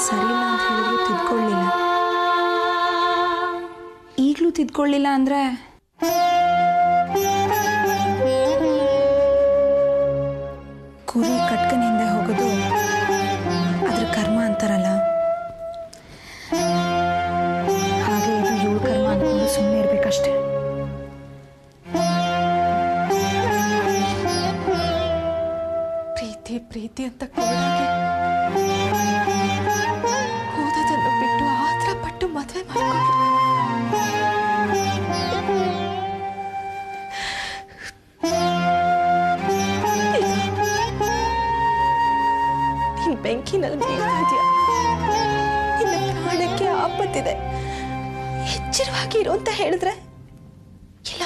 ಸರಿ ಇಲ್ಲ ಅಂತ ಹೇಳಿದ್ರು ತಿದ್ಕೊಳ್ಳಿಲ್ಲ. ಈಗಲೂ ತಿದ್ಕೊಳ್ಳಿಲ್ಲ ಅಂದರೆ ಕುರಿ ಕಟ್ಕನ ಹಿಂದೆ ಹೋಗೋದು ಅದ್ರ ಕರ್ಮ ಅಂತಾರಲ್ಲ, ಹಾಗೆ ಇದು ಇವಳು ಕರ್ಮ ಅಂದ್ಕೊಂಡು ಸುಮ್ಮನೆ ಇರಬೇಕಷ್ಟೆ. ಪ್ರೀತಿ ಪ್ರೀತಿ ಅಂತ ಕೂಡಾಗಿ ಓದೋದನ್ನು ಬಿಟ್ಟು ಆತರ ಪಟ್ಟು ಮದುವೆ ಮಾಡ್ಕೊಂಡು ನೀನ್ ಬೆಂಕಿನಲ್ಲಿ ಬೀಳ್ತಾ ಇದೆಯಾ? ನಿನ್ನ ಪ್ರಾಣಕ್ಕೆ ಆಪತ್ತಿದೆ, ಎಚ್ಚರವಾಗಿ ಇರು ಅಂತ ಹೇಳಿದ್ರೆ ಇಲ್ಲ,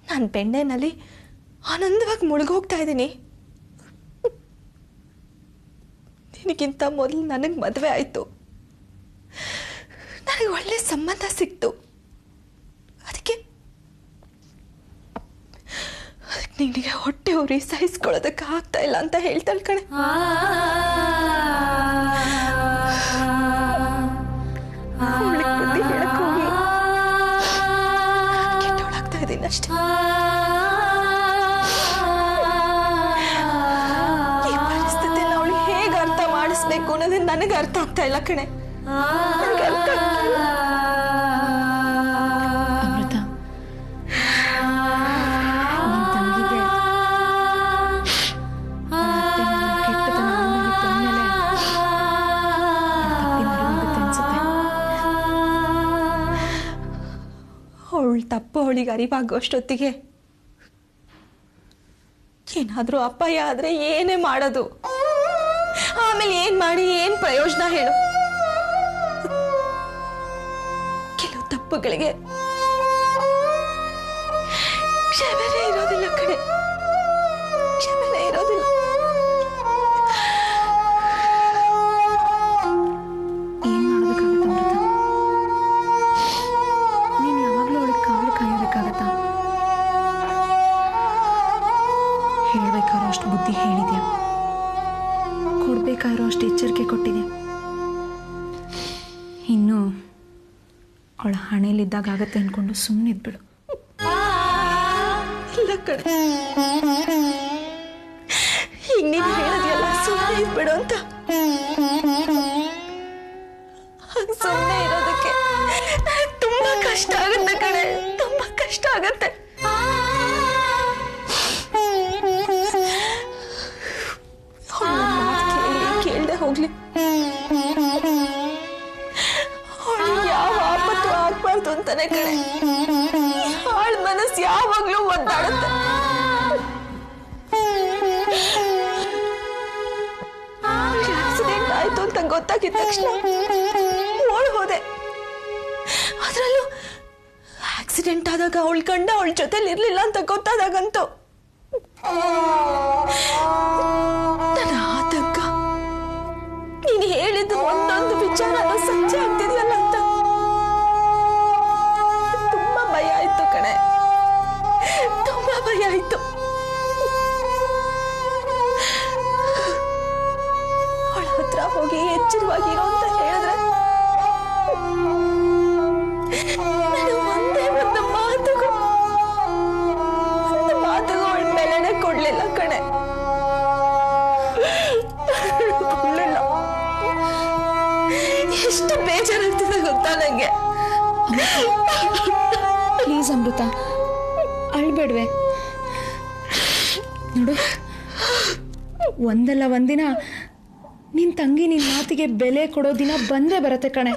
ನಾನು ಬೆಣ್ಣೆನಲ್ಲಿ ಆನಂದವಾಗಿ ಮುಳುಗೋಗ್ತಾ ಇದ್ದೀನಿ. ನಿನಗಿಂತ ಮೊದಲು ನನಗೆ ಮದುವೆ ಆಯಿತು, ನನಗೆ ಒಳ್ಳೆ ಸಂಬಂಧ ಸಿಕ್ತು. ಅದಕ್ಕೆ ನಿನಗೆ ಹೊಟ್ಟೆ ಉರಿ ಸಹಿಸ್ಕೊಳ್ಳೋದಕ್ಕೆ ಆಗ್ತಾ ಇಲ್ಲ ಅಂತ ಹೇಳ್ತಾಳೆ ಕಣೆ. ಬುದ್ಧಿ ಹೇಳಕ್ ಹೋಗಿ ಕೆಟ್ಟೋಳಾಗ್ತಾ ಇದ್ದೀನಿ ಅಷ್ಟೇ. ಈ ಪರಿಸ್ಥಿತಿನ ಅವಳು ಹೇಗೆ ಅರ್ಥ ಮಾಡಿಸ್ಬೇಕು ಅನ್ನೋದನ್ನ ನನಗೆ ಅರ್ಥ ಆಗ್ತಾ ಇಲ್ಲ ಕಣೆ. ನನಗೆ ಅರ್ಥ ಆಗ್ತಿಲ್ಲ. ಅಮೃತ, ನಿನ್ನ ತಂಗಿಗೆ ಕೆಟ್ಟತನ ಅನುಭವಿಸಿದ ಮೇಲೆ ತಪ್ಪಿ ಮರುವಾಗುತ್ತೆ ಅನ್ಸುತ್ತೆ. ಅವಳ ತಪ್ಪು ಅವಳಿಗೆ ಅರಿವಾಗೋಷ್ಟೊತ್ತಿಗೆ ಏನಾದ್ರೂ ಅಪಾಯ ಆದ್ರೆ ಏನೇ ಮಾಡೋದು? ಆಮೇಲೆ ಏನ್ ಮಾಡಿ ಏನ್ ಪ್ರಯೋಜನ ಹೇಳು? ಕೆಲವು ತಪ್ಪುಗಳಿಗೆ ಕ್ಷಮೆನೇ ಇರೋದಿಲ್ಲ ಕಣೆ, ಕ್ಷಮೆನೇ ಇರೋದಿಲ್ಲ. ಏನ್ ಮಾಡೋದಕ್ಕಾಗತ್ತ ಅಮೃತ? ನೀನ್ ಯಾವಾಗ್ಲೂ ಅವಳಿಗೆ ಕಾವಲು ಕಾಯೋದಕ್ಕಾಗತ್ತಾ? ಹೇಳ್ಬೇಕಾದ್ರೂ ಅಷ್ಟು ಬುದ್ಧಿ ಹೇಳಿದ್ಯಾ, ಕೊಡ್ಬೇಕಾದ್ರೂ ಅಷ್ಟು ಎಚ್ಚರಿಕೆ ಕೊಟ್ಟಿದ್ಯಾ. ಇನ್ನು ಅವಳ ಹಣೆಯಲ್ಲಿದ್ದಾಗ ಆಗತ್ತೆ ಅನ್ಕೊಂಡು ಸುಮ್ಮನೆ ಇದ್ಬಿಡು. ಇಲ್ಲ ಕಣೆ, ಈಗ ನೀನು ಹೇಳೋದಿಲ್ಲ ಸುಮ್ಮನೆ ಇದ್ಬಿಡು ಅಂತ. ಸುಮ್ಮನೆ ಇರೋದಕ್ಕೆ ತುಂಬಾ ಕಷ್ಟ ಆಗುತ್ತೆ ಕಣೆ, ತುಂಬಾ ಕಷ್ಟ ಆಗತ್ತೆ. ಕೇಳ್ದೆ ಹೋಗ್ಲಿ, ಅವಳಿಗೆ ಯಾವ ಆಪತ್ತು ಆಗ್ಬಾರ್ದು ಅಂತಾನೆ ಕಣೆ ಹಾಳ್ ಮನಸ್ಸು ಯಾವಾಗ್ಲೂ ಒದ್ದಾಡುತ್ತೆ. ಆಕ್ಸಿಡೆಂಟ್ ಆಯ್ತು ಅಂತ ಗೊತ್ತಾಗಿದ ತಕ್ಷಣ ಓಡ್ ಹೋದೆ. ಅದ್ರಲ್ಲೂ ಆಕ್ಸಿಡೆಂಟ್ ಆದಾಗ ಅವಳ ಗಂಡ ಅವಳ ಜೊತೆಲಿ ಇರ್ಲಿಲ್ಲ ಅಂತ ಗೊತ್ತಾದಾಗಂತೂ ನನ್ನ ಆತಂಕ, ನೀನು ಹೇಳಿದ್ದು ಒಂದೊಂದು ವಿಚಾರನೂ ಸತ್ಯ ಆಗ್ತಿದೆಯಲ್ಲ ಅಂತ ತುಂಬಾ ಭಯ ಆಯ್ತು ಕಣೆ, ತುಂಬಾ ಭಯ ಆಯ್ತು. ಅವಳ ಹತ್ರ ಹೋಗಿ ಎಚ್ಚರವಾಗಿರೋ ಅಂತ ಹೇಳಿದ್ರೆ ನಾನು ಒಂದೇ ಒಂದು ಮಾತುಗೂ ಅವಳ ಬೆಲೆನೆ ಕೊಡ್ಲಿಲ್ಲ ಕಣೆ, ಕೊಡ್ಲಿಲ್ಲ. ಎಷ್ಟು ಬೇಜಾರಾಗ್ತಿದೆ ಗೊತ್ತಾ ನಂಗೆ. ಪ್ಲೀಸ್ ಅಮೃತ, ಅಳ್ಬೇಡ್ವೆ. ನೋಡು, ಒಂದಲ್ಲ ಒಂದಿನ ನಿನ್ ತಂಗಿ ನಿನ್ ಮಾತಿಗೆ ಬೆಲೆ ಕೊಡೋ ದಿನ ಬಂದೇ ಬರತ್ತೆ ಕಣೆ.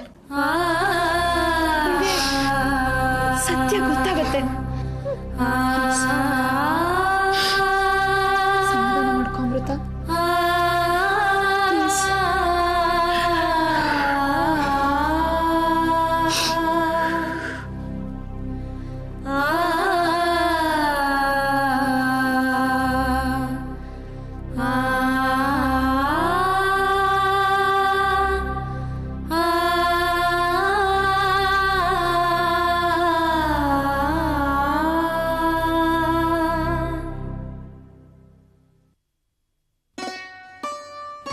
ಸತ್ಯ ಗೊತ್ತಾಗತ್ತೆ. ಸಮಾಧಾನ ಮಾಡ್ಕೊ ಅಮೃತ.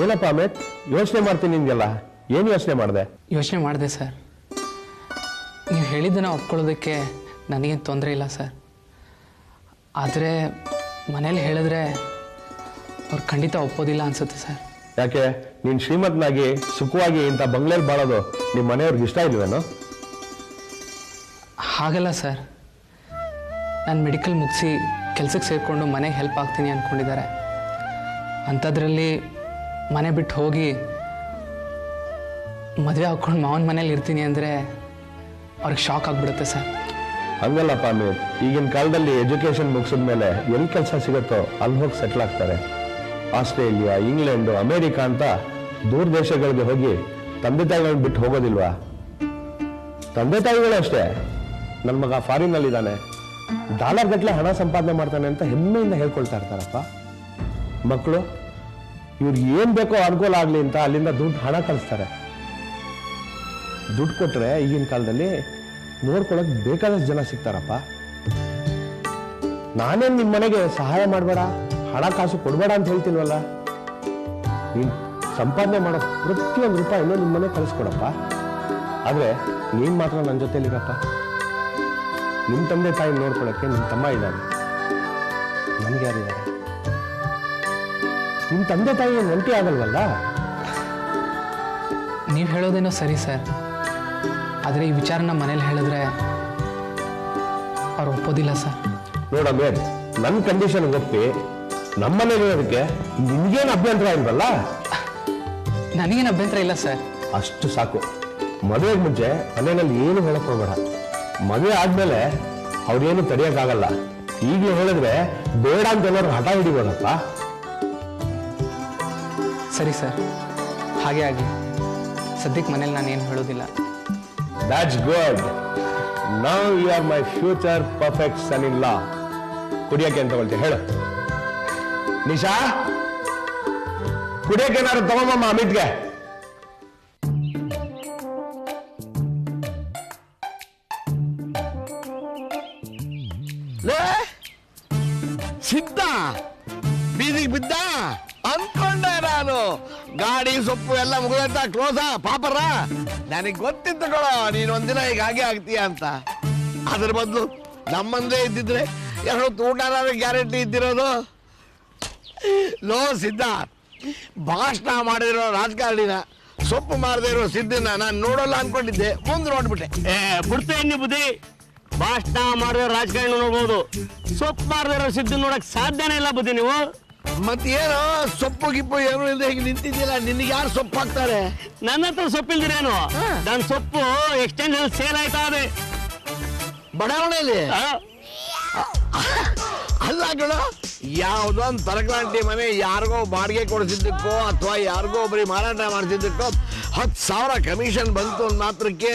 ಏನಪ್ಪ ಅಮಿತ್, ಯೋಚನೆ ಮಾಡ್ತೀನಿ ನಿಂಗೆಲ್ಲ. ಏನು ಯೋಚನೆ ಮಾಡಿದೆ? ಯೋಚನೆ ಮಾಡಿದೆ ಸರ್. ನೀವು ಹೇಳಿದ್ದನ್ನು ಒಪ್ಕೊಳ್ಳೋದಕ್ಕೆ ನನಗೇನು ತೊಂದರೆ ಇಲ್ಲ ಸರ್. ಆದರೆ ಮನೇಲಿ ಹೇಳಿದ್ರೆ ಅವ್ರು ಖಂಡಿತ ಒಪ್ಪೋದಿಲ್ಲ ಅನಿಸುತ್ತೆ ಸರ್. ಯಾಕೆ? ನೀನು ಶ್ರೀಮಂತನಾಗಿ ಸುಖವಾಗಿ ಇಂಥ ಬಂಗ್ಲೆಯಲ್ಲಿ ಬಾಳೋದು ನಿಮ್ಮ ಮನೆಯವ್ರಿಗೆ ಇಷ್ಟ ಇಲ್ವೇನೋ? ಹಾಗಲ್ಲ ಸರ್. ನಾನು ಮೆಡಿಕಲ್ ಮುಗಿಸಿ ಕೆಲಸಕ್ಕೆ ಸೇರಿಕೊಂಡು ಮನೆಗೆ ಹೆಲ್ಪ್ ಆಗ್ತೀನಿ ಅಂದ್ಕೊಂಡಿದ್ದಾರೆ. ಅಂಥದ್ರಲ್ಲಿ ಮನೆ ಬಿಟ್ಟು ಹೋಗಿ ಮದುವೆ ಹಾಕ್ಕೊಂಡು ಮಾವನ ಮನೇಲಿ ಇರ್ತೀನಿ ಅಂದರೆ ಅವ್ರಿಗೆ ಶಾಕ್ ಆಗಿಬಿಡುತ್ತೆ ಸರ್. ಹಂಗಲ್ಲಪ್ಪ ಅಮಿತ್, ಈಗಿನ ಕಾಲದಲ್ಲಿ ಎಜುಕೇಷನ್ ಮುಗಿಸಿದ ಮೇಲೆ ಎಲ್ಲಿ ಕೆಲಸ ಸಿಗುತ್ತೋ ಅಲ್ಲಿ ಹೋಗಿ ಸೆಟ್ಲ್ ಆಗ್ತಾರೆ. ಆಸ್ಟ್ರೇಲಿಯಾ, ಇಂಗ್ಲೆಂಡು, ಅಮೇರಿಕಾ ಅಂತ ದೂರ ದೇಶಗಳಿಗೆ ಹೋಗಿ ತಂದೆ ತಾಯಿಗಳನ್ನ ಬಿಟ್ಟು ಹೋಗೋದಿಲ್ವಾ? ತಂದೆ ತಾಯಿಗಳು ಅಷ್ಟೇ. ನನ್ನ ಮಗ ಫಾರಿನ್ನಲ್ಲಿದ್ದಾನೆ, ಡಾಲರ್ ಗಟ್ಟಲೆ ಹಣ ಸಂಪಾದನೆ ಮಾಡ್ತಾನೆ ಅಂತ ಹೆಮ್ಮೆಯಿಂದ ಹೇಳ್ಕೊಳ್ತಾ ಇರ್ತಾರಪ್ಪ. ಮಕ್ಕಳು ಇವ್ರಿಗೆ ಏನು ಬೇಕೋ ಅನುಕೂಲ ಆಗಲಿ ಅಂತ ಅಲ್ಲಿಂದ ಹಣ ಕಳಿಸ್ತಾರೆ. ದುಡ್ಡು ಕೊಟ್ಟರೆ ಈಗಿನ ಕಾಲದಲ್ಲಿ ನೋಡ್ಕೊಳಕ್ ಬೇಕಾದಷ್ಟು ಜನ ಸಿಗ್ತಾರಪ್ಪ. ನಾನೇನು ನಿಮ್ಮ ಮನೆಗೆ ಸಹಾಯ ಮಾಡಬೇಡ, ಹಣ ಕಾಸು ಕೊಡಬೇಡ ಅಂತ ಹೇಳ್ತೀನವಲ್ಲ. ನೀನು ಸಂಪಾದನೆ ಮಾಡೋ ಪ್ರತಿಯೊಂದು ರೂಪಾಯಿನೂ ನಿಮ್ಮ ಮನೆ ಕಳಿಸ್ಕೊಡಪ್ಪ. ಆದರೆ ನೀನು ಮಾತ್ರ ನನ್ನ ಜೊತೆಲಿರಪ್ಪ. ನಿಮ್ಮ ತಂದೆ ತಾಯಿ ನೋಡ್ಕೊಳಕ್ಕೆ ನಿಮ್ಮ ತಮ್ಮ ಇದ್ದಾನೆ, ನನ್ಗೆ ಯಾರಿದ್ದಾರೆ? ನಿಮ್ಮ ತಂದೆ ತಾಯಿ ಏನು ಒಂಟಿ ಆಗಲ್ವಲ್ಲ? ನೀವು ಹೇಳೋದೇನೋ ಸರಿ ಸರ್. ಆದರೆ ಈ ವಿಚಾರನ ಮನೇಲಿ ಹೇಳಿದ್ರೆ ಅವ್ರು ಒಪ್ಪೋದಿಲ್ಲ ಸರ್. ನೋಡಮ್ಮೆ, ನನ್ನ ಕಂಡೀಷನ್ ಒಪ್ಪಿ ನಮ್ಮನೇಲಿರೋದಕ್ಕೆ ನಿನ್ಗೇನು ಅಭ್ಯಂತರ ಇಲ್ವಲ್ಲ? ನನಗೇನು ಅಭ್ಯಂತರ ಇಲ್ಲ ಸರ್. ಅಷ್ಟು ಸಾಕು. ಮದುವೆಗೆ ಮುಂಚೆ ಮನೆಯಲ್ಲಿ ಏನು ಹೇಳಕ್ ಹೋಗ್ಬೇಡ. ಮದುವೆ ಆದ್ಮೇಲೆ ಅವ್ರೇನು ತಡೆಯೋಕ್ಕಾಗಲ್ಲ. ಈಗಲೇ ಹೇಳಿದ್ರೆ ಬೇಡ ಅಂತ ಏನಾದ್ರು ಹಠ ಹಿಡಿಬೋದಪ್ಪ. ಸರಿ ಸರ್, ಹಾಗೆ ಆಗಲಿ. ಸದ್ಯಕ್ಕೆ ಮನೇಲಿ ನಾನು ಏನು ಹೇಳೋದಿಲ್ಲ. That's good. Now you are my future perfect son-in-law. ಕುಡಿಯಕ್ಕೆ ಅಂತ ತಗೊಳ್ತೀಯ ಹೇಳು. ನಿಶಾ, ಕುಡಿಯಕ್ಕೆ ಏನಾದ್ರು ತಗೊಂಬಮ್ಮ ಅಮಿತ್ಗೆ. ಸಿದ್ಧ ಬೀದಿಗೆ ಬಿದ್ದ ಅನ್ಕೊಂಡೆ ನಾನು. ಗಾಡಿ ಸೊಪ್ಪು ಎಲ್ಲ ಮುಗಿದ ಕ್ಲೋಸ ಪಾಪರ. ನನಗೆ ಗೊತ್ತಿತ್ತು ಕಣೋ ನೀನು ಒಂದಿನ ಈಗ ಹಾಗೆ ಆಗ್ತೀಯ ಅಂತ. ಅದ್ರ ಬದಲು ನಮ್ಮಂದೇ ಇದ್ದಿದ್ರೆ ಎರಡು ಊಟ ಗ್ಯಾರಂಟಿ ಇದ್ದಿರೋದು. ಲೋ ಸಿದ್ಧ, ಭಾಷಣ ಮಾಡಿರೋ ರಾಜಕಾರಣಿನ ಸೊಪ್ಪು ಮಾರದೇ ಇರೋ ಸಿದ್ದನ್ನ ನಾನು ನೋಡಲ್ಲ ಅನ್ಕೊಂಡಿದ್ದೆ, ಮುಂದೆ ನೋಡ್ಬಿಟ್ಟೆ. ಬಿಡ್ತೇನೆ ಬುದ್ಧಿ. ಭಾಷಣ ಮಾಡಿರೋ ರಾಜಕಾರಣ ನೋಡ್ಬೋದು, ಸೊಪ್ಪು ಮಾಡದಿರೋ ಸಿದ್ದು ನೋಡಕ್ ಸಾಧ್ಯನೇ ಇಲ್ಲ ಬುದ್ಧಿ ನೀವು. ಮತ್ತೇನೋ ಸೊಪ್ಪು ಗಿಪ್ಪು ಏನು ಇಲ್ಲದೆ ಹೀಗೆ ನಿಂತಿದ್ದಿಲ್ಲ, ನಿನಗೆ ಯಾರು ಸೊಪ್ಪು ಹಾಕ್ತಾರೆ? ನನ್ನ ಹತ್ರ ಸೊಪ್ಪಿಲ್ದಿರೇನು? ನನ್ನ ಸೊಪ್ಪು ಎಕ್ಸ್ಚೇಂಜ್ ಸೇಲ್ ಆಯ್ತಾ ಅದೇ ಬಡಾವಣೆಯಲ್ಲಿ. ಅಲ್ಲ ಕಣ, ಯಾವುದೋ ಒಂದು ತರಕಾಂಟಿ ಮನೆ ಯಾರಿಗೋ ಬಾಡಿಗೆ ಕೊಡಿಸಿದ್ದಕ್ಕೋ ಅಥವಾ ಯಾರಿಗೋ ಒಬ್ಬರಿಗೆ ಮಾರಾಟ ಮಾಡಿಸಿದ್ದಕ್ಕೋ 10,000 ಕಮಿಷನ್ ಬಂತು ಅಂದ ಮಾತ್ರಕ್ಕೆ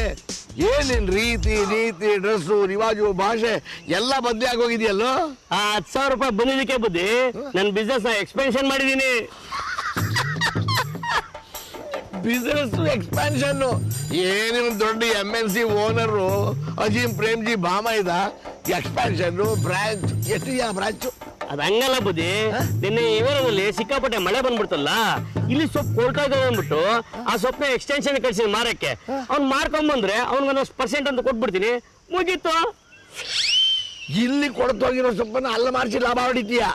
ಏನಿನ್ ರೀತಿ ನೀತಿ ಡ್ರೆಸ್ಸು ರಿವಾಜು ಭಾಷೆ ಎಲ್ಲ ಬದಲಿ ಆಗೋಗಿದೆಯಲ್ಲೋ. 10,000 ರೂಪಾಯಿ ಬಂದಿದ್ದಕ್ಕೆ ಬುದ್ಧಿ ನನ್ನ ಬಿಸ್ನೆಸ್ ಎಕ್ಸ್ಪೆನ್ಷನ್ ಮಾಡಿದೀನಿ. ಬಿಸಿನೆಸ್ ಎಕ್ಸ್ಪಾನ್ಷನ್ ಏನಿನ ದೊಡ್ಡ MNC ಓನರು ಅಜೀಂ ಪ್ರೇಮ್ಜಿ ಬಾಮೈದ ಎಕ್ಸ್ಪಾನ್ಷನ್ ಬ್ರಾಂಚ್ ಎಷ್ಟಿದೆಯಾ ಬ್ರಾಂಚು? ಅದ್ ಹಂಗಲ್ಲ ಬುದ್ಧಿ. ನಿನ್ನೆ ಇವರಲ್ಲಿ ಸಿಕ್ಕಾಪಟ್ಟೆ ಮಳೆ ಬಂದ್ಬಿಡ್ತಲ್ಲ, ಇಲ್ಲಿ ಸೊಪ್ಪು ಕೊಡ್ತಾ ಅಂದ್ಬಿಟ್ಟು ಆ ಸೊಪ್ಪನ್ನ ಎಕ್ಸ್ಟೆನ್ಷನ್ ಕಳ್ಸಿ ಮಾರಕ್ಕೆ. ಅವ್ನು ಮಾರ್ಕೊಂಬಂದ್ರೆ ಅವ್ನಿಗೊಂದು % ಅಂತ ಕೊಟ್ಬಿಡ್ತೀನಿ, ಮುಗೀತು. ಇಲ್ಲಿ ಕೊಡ್ತೋಗಿರೋ ಸೊಪ್ಪನ್ನ ಅಲ್ಲ ಮಾರ್ಸಿ ಲಾಭ ಹೊಡಿತೀಯ?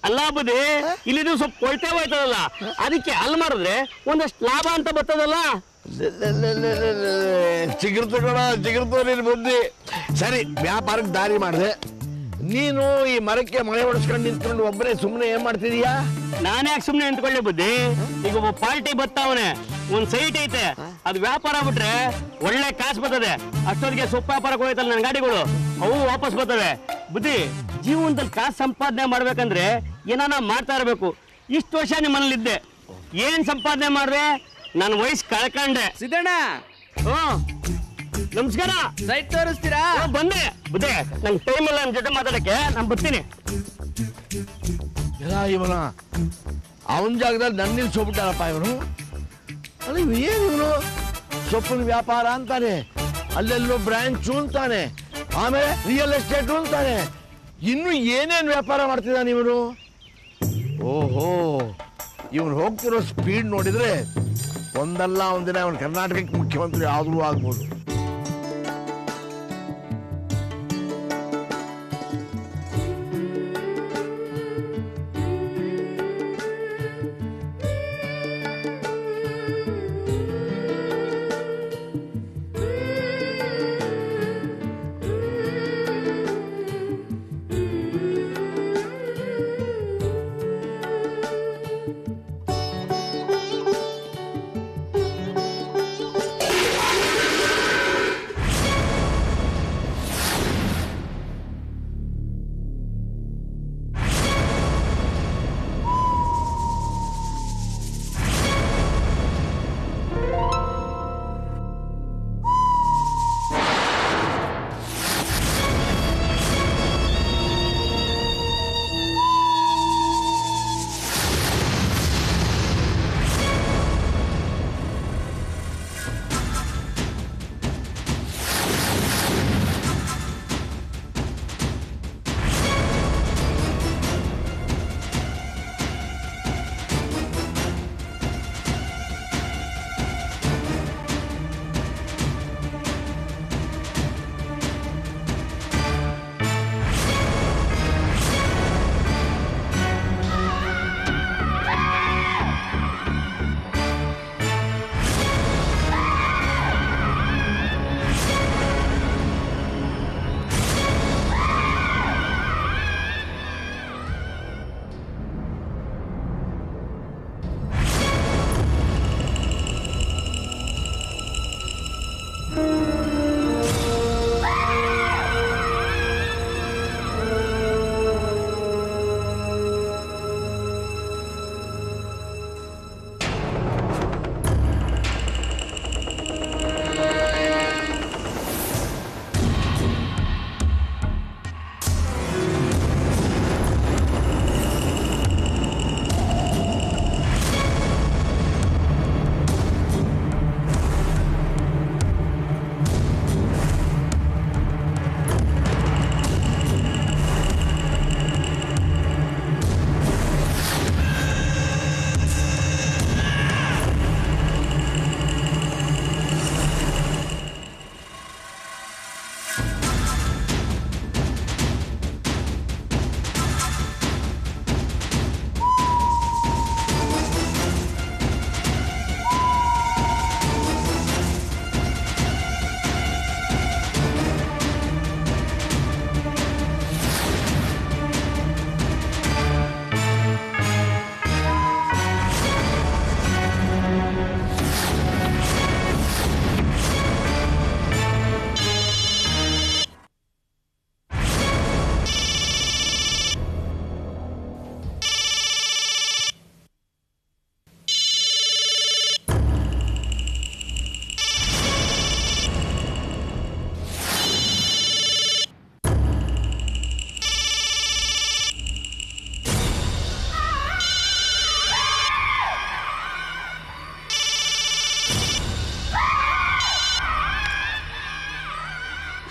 ಅಲ್ಲ ಬುದ್ಧಿ, ಇಲ್ಲಿದು ಸ್ವಲ್ಪ ಕೊಳ್ತೇ ಹೋಯ್ತದಲ್ಲ, ಅದಕ್ಕೆ ಅಲ್ಲಿ ಮಾಡಿದ್ರೆ ಒಂದಷ್ಟು ಲಾಭ ಅಂತ ಬರ್ತದಲ್ಲ. ಚಿಗುರ್ತು ಕಣ, ಚಿಗುರ್ತು ನಿನ್ ಬುದ್ಧಿ. ಸರಿ, ವ್ಯಾಪಾರಕ್ಕೆ ದಾರಿ ಮಾಡಿದೆ. ನೀನು ಈ ಮರಕ್ಕೆ ಮನೆ ಹೊಡಿಸ್ಕೊಂಡು ನಿಂತ್ಕೊಂಡು ಒಬ್ಬರೇ ಸುಮ್ಮನೆ ಏನ್ ಮಾಡ್ತಿದೀಯಾ? ನಾನು ಯಾಕೆ ಸುಮ್ಮನೆ ನಿಂತ್ಕೊಳ್ಳಿ ಬುದ್ಧಿ? ಈಗ ಒಬ್ಬ ಪಾರ್ಟಿ ಬರ್ತಾವನೆ, ಒಂದ್ ಸೈಟ್ ಐತೆ, ಅದು ವ್ಯಾಪಾರ ಬಿಟ್ರೆ ಒಳ್ಳೆ ಕಾಸು ಬರ್ತದೆ. ಅಷ್ಟೊತ್ತಿಗೆ ಸೊಪ್ಪು ವ್ಯಾಪಾರಕ್ಕೆ ಹೋಯ್ತಲ್ಲ ನನ್ನ ಗಾಡಿಗಳು, ಅವು ವಾಪಸ್ ಬರ್ತವೆ. ಬುದ್ಧಿ, ಜೀವನದಲ್ಲಿ ಕಾಸು ಸಂಪಾದನೆ ಮಾಡ್ಬೇಕಂದ್ರೆ ಏನಾನ ಮಾಡ್ತಾ ಇರಬೇಕು. ಇಷ್ಟು ವರ್ಷ ನಿಮ್ಮ ಮನೇಲಿದ್ದೆ, ಏನ್ ಸಂಪಾದನೆ ಮಾಡ್ದೆ? ನನ್ನ ವಯಸ್ಸು ಕಳ್ಕೊಂಡೆ. ಸಿದ್ದಣ್ಣ, ನಮಸ್ಕಾರ. ಸೈಟ್ ತೋರಿಸ್ತೀರಾ? ಬಂದೆ ಬುದ್ಧಿ, ನಂಗೆ ಟೈಮ್ ಇಲ್ಲ, ನನ್ನ ಜೊತೆ ಮಾತಾಡಕ್ಕೆ ನಾನು ಬರ್ತೀನಿ. ಎಲ್ಲ ಇವನ ಅವನ ಜಾಗದಲ್ಲಿ ನನ್ನ ನಿಲ್ಸೋಗ್ಬಿಟ್ಟಾರಪ್ಪ ಇವನು. ಅಲ್ಲ ಏನು ಇವನು ಸೊಪ್ಪಿನ ವ್ಯಾಪಾರ ಅಂತಾನೆ, ಅಲ್ಲೆಲ್ಲೋ ಬ್ರಾಂಚು ಅಂತಾನೆ, ಆಮೇಲೆ ರಿಯಲ್ ಎಸ್ಟೇಟು ಅಂತಾನೆ, ಇನ್ನು ಏನೇನು ವ್ಯಾಪಾರ ಮಾಡ್ತಿದ್ದಾನೆ ಇವನು? ಓಹೋ, ಇವನು ಹೋಗ್ತಿರೋ ಸ್ಪೀಡ್ ನೋಡಿದ್ರೆ ಒಂದಲ್ಲ ಒಂದಿನ ಅವನು ಕರ್ನಾಟಕಕ್ಕೆ ಮುಖ್ಯಮಂತ್ರಿ ಆದರೂ ಆಗ್ಬೋದು.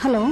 ಹಲೋ